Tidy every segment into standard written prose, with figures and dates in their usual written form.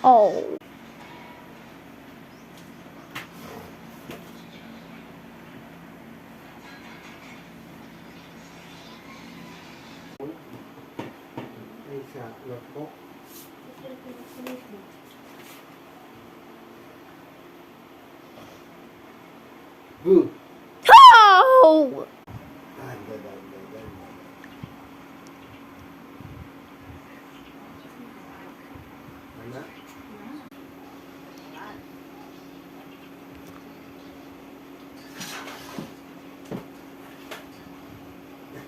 Oh. Isa, notebook. Boo! Oh! Ganda.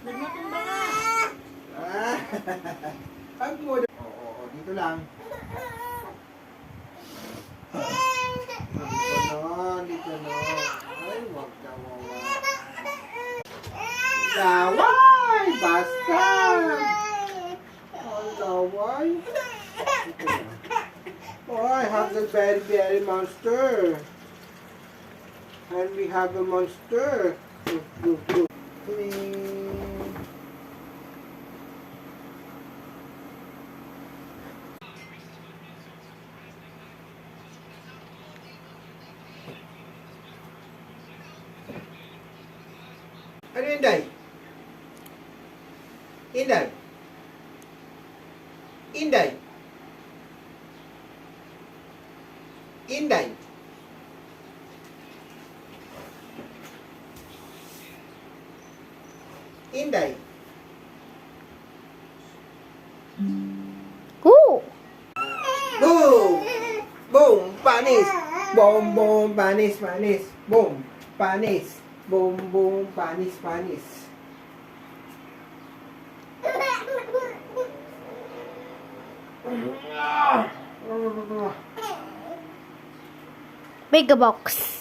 Ano? Ah! Pag mo. Oo, dito lang. Dito na. Ay, wag ka wawa. Laway! Basta! Ang laway. Dito na. Oh, I have the very monster. And we have a monster. Look. Ding. Ano yun, Day? Inday? Inday? Inday? Inday? Ooh. Boom! Boom! Panis! Boom! Panis! Boom! Panis! Boom! Panis! Mega box.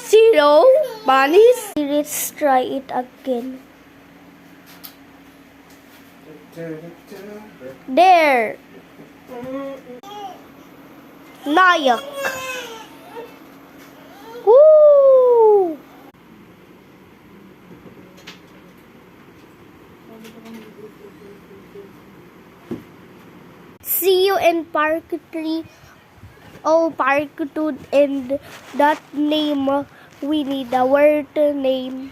Zero. Bunnies. Let's try it again. There. Nayak. Woo! See you in Park 3. Oh, Park 2 and that name we need a word name.